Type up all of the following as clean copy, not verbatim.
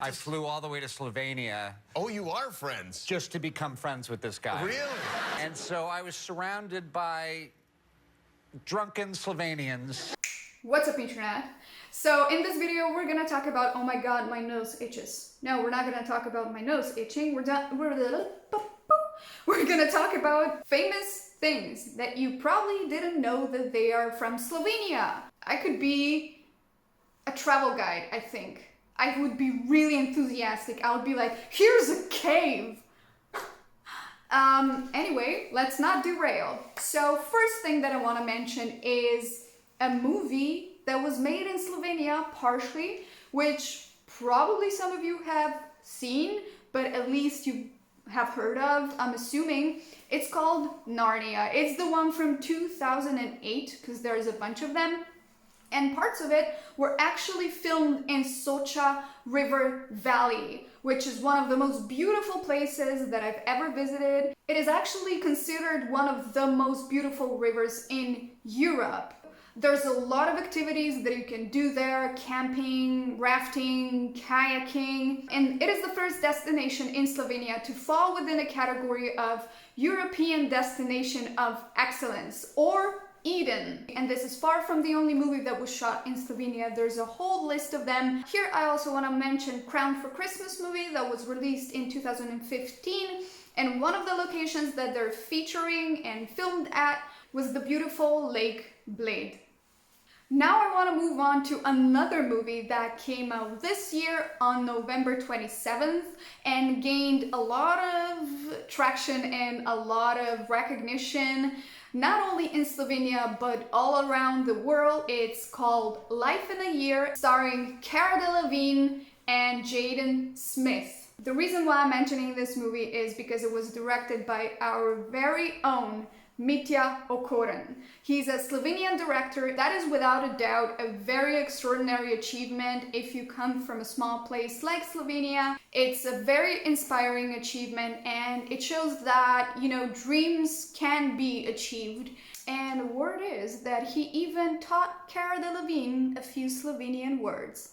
I flew all the way to Slovenia. Oh, you are friends? Just to become friends with this guy. Really? And so I was surrounded by drunken Slovenians. What's up, internet? So in this video, we're gonna talk about, oh my god, my nose itches. No, we're not gonna talk about my nose itching. We're gonna talk about famous things that you probably didn't know that they are from Slovenia. I could be a travel guide, I think. I would be really enthusiastic. I would be like, here's a cave. Anyway, let's not derail. So first thing that I want to mention is a movie that was made in Slovenia partially, which probably some of you have seen, but at least you have heard of, I'm assuming. It's called Narnia. It's the one from 2008, because there's a bunch of them. And parts of it were actually filmed in Soca River Valley, which is one of the most beautiful places that I've ever visited. It is actually considered one of the most beautiful rivers in Europe. There's a lot of activities that you can do there: camping, rafting, kayaking, and it is the first destination in Slovenia to fall within a category of European Destination of Excellence, or Eden. And this is far from the only movie that was shot in Slovenia. There's a whole list of them. Here I also want to mention Crown for Christmas movie that was released in 2015, and one of the locations that they're featuring and filmed at was the beautiful Lake Bled. Now I want to move on to another movie that came out this year on November 27th and gained a lot of traction and a lot of recognition, not only in Slovenia but all around the world. It's called Life in a Year, starring Cara Delavigne and Jaden Smith. The reason why I'm mentioning this movie is because it was directed by our very own Mitja Okoren. He's a Slovenian director. That is without a doubt a very extraordinary achievement if you come from a small place like Slovenia. It's a very inspiring achievement, and it shows that, you know, dreams can be achieved. And word is that he even taught Cara Delavigne a few Slovenian words.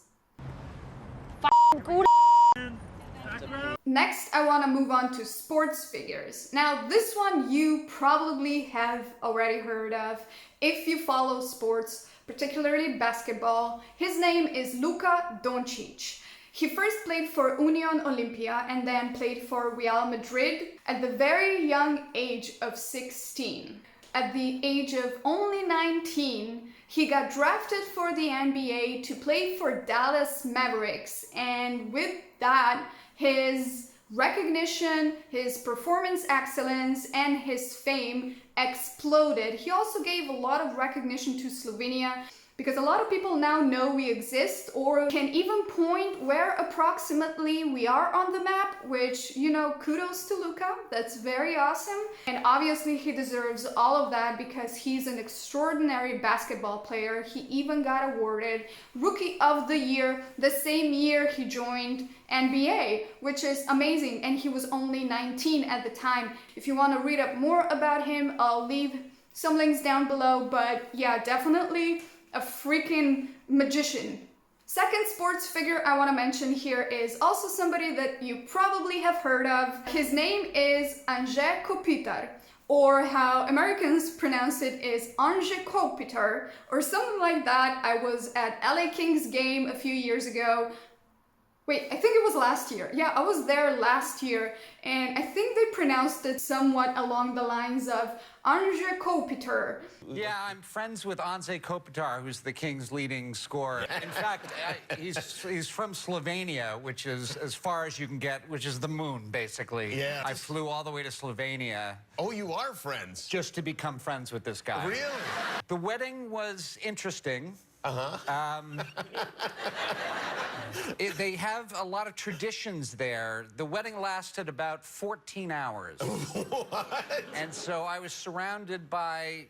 Next, I want to move on to sports figures. Now, this one you probably have already heard of if you follow sports, particularly basketball. His name is Luka Doncic. He first played for Union Olimpija and then played for Real Madrid at the very young age of 16. At the age of only 19, he got drafted for the NBA to play for Dallas Mavericks, and with that, his recognition, his performance excellence, and his fame exploded. He also gave a lot of recognition to Slovenia, because a lot of people now know we exist, or can even point where approximately we are on the map, which, you know, kudos to Luka. That's very awesome. And obviously he deserves all of that because he's an extraordinary basketball player. He even got awarded Rookie of the Year the same year he joined NBA, which is amazing. And he was only 19 at the time. If you want to read up more about him, I'll leave some links down below. But yeah, definitely a freaking magician. Second sports figure I want to mention here is also somebody that you probably have heard of. His name is Anze Kopitar, or how Americans pronounce it is Anze Kopitar, or something like that. I was at LA Kings game a few years ago. Wait, I think it was last year. Yeah, I was there last year, and I think they pronounced it somewhat along the lines of Anze Kopitar. Yeah, I'm friends with Anze Kopitar, who's the Kings' leading scorer. In fact, he's from Slovenia, which is as far as you can get, which is the moon, basically. Yeah. I flew all the way to Slovenia. Oh, you are friends? Just to become friends with this guy. Really? The wedding was interesting. They have a lot of traditions there. The wedding lasted about 14 hours. What? And so I was surrounded by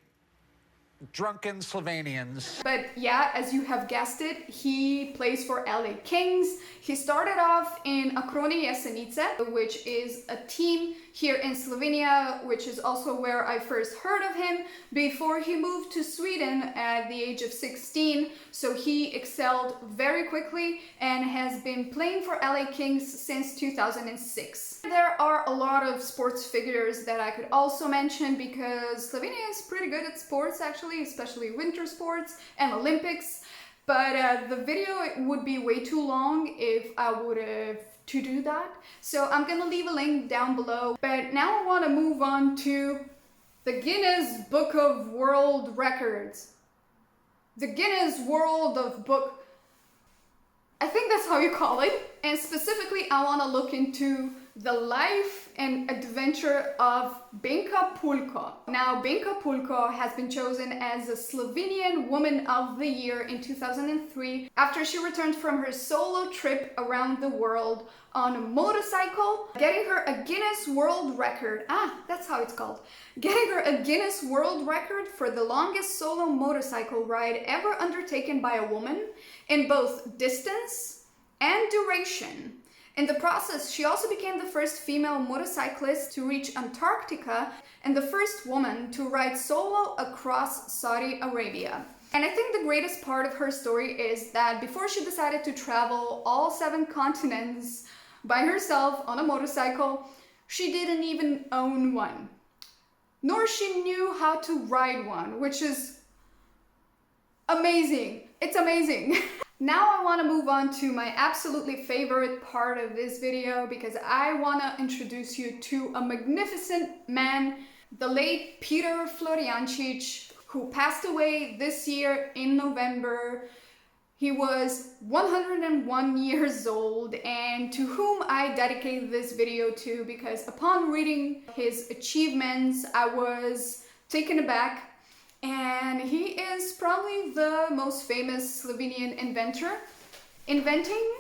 drunken Slovenians. But yeah, as you have guessed it, he plays for LA Kings. He started off in Akroni Jesenice, which is a team here in Slovenia, which is also where I first heard of him, before he moved to Sweden at the age of 16. So he excelled very quickly and has been playing for LA Kings since 2006. There are a lot of sports figures that I could also mention, because Slovenia is pretty good at sports actually, especially winter sports and Olympics. But the video would be way too long if I would have to do that. So I'm gonna leave a link down below. But now I want to move on to the Guinness Book of World Records. The Guinness World of Book, I think that's how you call it. And specifically, I want to look into the life and adventure of Benka Pulco. Now, Binka Pulco has been chosen as the Slovenian Woman of the Year in 2003 after she returned from her solo trip around the world on a motorcycle, getting her a Guinness World Record. That's how it's called. Getting her a Guinness World Record for the longest solo motorcycle ride ever undertaken by a woman in both distance and duration. In the process, she also became the first female motorcyclist to reach Antarctica and the first woman to ride solo across Saudi Arabia. And I think the greatest part of her story is that before she decided to travel all 7 continents by herself on a motorcycle, she didn't even own one. Nor she knew how to ride one, which is amazing. It's amazing. Now I want to move on to my absolutely favorite part of this video, because I want to introduce you to a magnificent man, the late Peter Florjancic, who passed away this year in November. He was 101 years old, and to whom I dedicate this video to, because upon reading his achievements, I was taken aback. And he is probably the most famous Slovenian inventor, inventing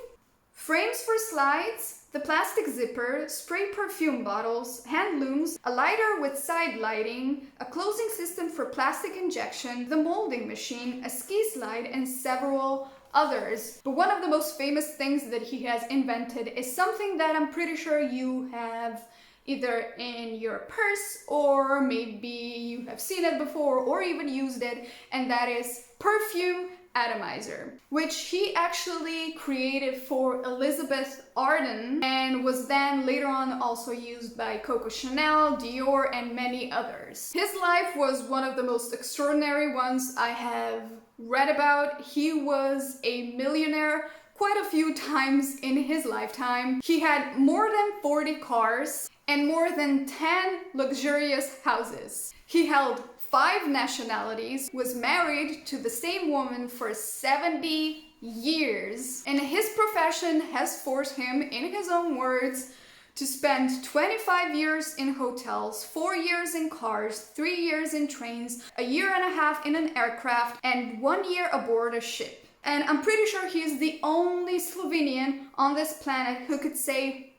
frames for slides, the plastic zipper, spray perfume bottles, hand looms, a lighter with side lighting, a closing system for plastic injection, the molding machine, a ski slide, and several others. But one of the most famous things that he has invented is something that I'm pretty sure you have either in your purse, or maybe you have seen it before or even used it, and that is perfume atomizer, which he actually created for Elizabeth Arden and was then later on also used by Coco Chanel, Dior, and many others. His life was one of the most extraordinary ones I have read about. He was a millionaire quite a few times in his lifetime. He had more than 40 cars and more than 10 luxurious houses. He held 5 nationalities, was married to the same woman for 70 years, and his profession has forced him, in his own words, to spend 25 years in hotels, 4 years in cars, 3 years in trains, a year and a half in an aircraft, and 1 year aboard a ship. And I'm pretty sure he's the only Slovenian on this planet who could say,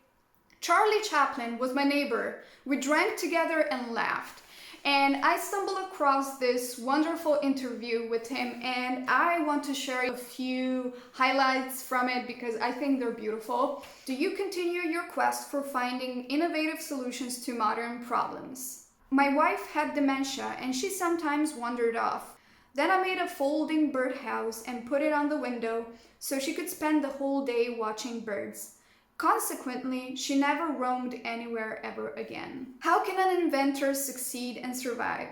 Charlie Chaplin was my neighbor. We drank together and laughed. And I stumbled across this wonderful interview with him, and I want to share a few highlights from it because I think they're beautiful. Do you continue your quest for finding innovative solutions to modern problems? My wife had dementia and she sometimes wandered off. Then I made a folding birdhouse and put it on the window so she could spend the whole day watching birds. Consequently, she never roamed anywhere ever again. How can an inventor succeed and survive?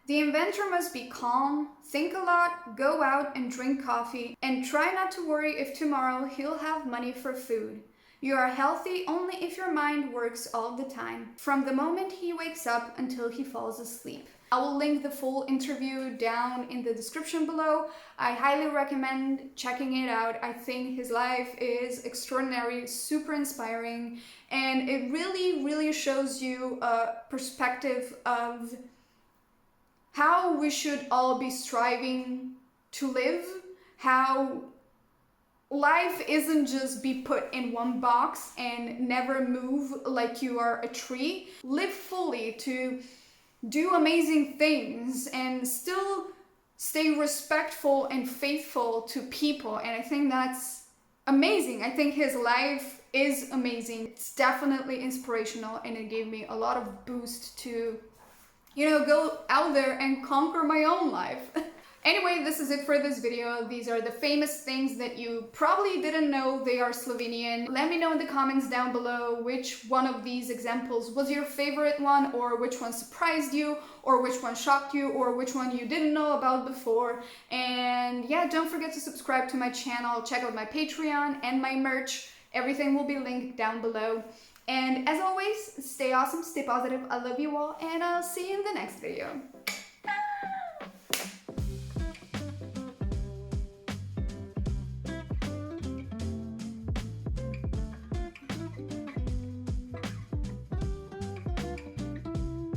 The inventor must be calm, think a lot, go out and drink coffee, and try not to worry if tomorrow he'll have money for food. You are healthy only if your mind works all the time, from the moment he wakes up until he falls asleep. I will link the full interview down in the description below. I highly recommend checking it out. I think his life is extraordinary, super inspiring, and it really shows you a perspective of how we should all be striving to live, how life isn't just be put in one box and never move like you are a tree. Live fully to do amazing things and still stay respectful and faithful to people. And I think that's amazing. I think his life is amazing. It's definitely inspirational, and it gave me a lot of boost to, you know, go out there and conquer my own life. Anyway, this is it for this video. These are the famous things that you probably didn't know they are Slovenian. Let me know in the comments down below which one of these examples was your favorite one, or which one surprised you, or which one shocked you, or which one you didn't know about before. And yeah, don't forget to subscribe to my channel, check out my Patreon and my merch. Everything will be linked down below. And as always, stay awesome, stay positive. I love you all, and I'll see you in the next video.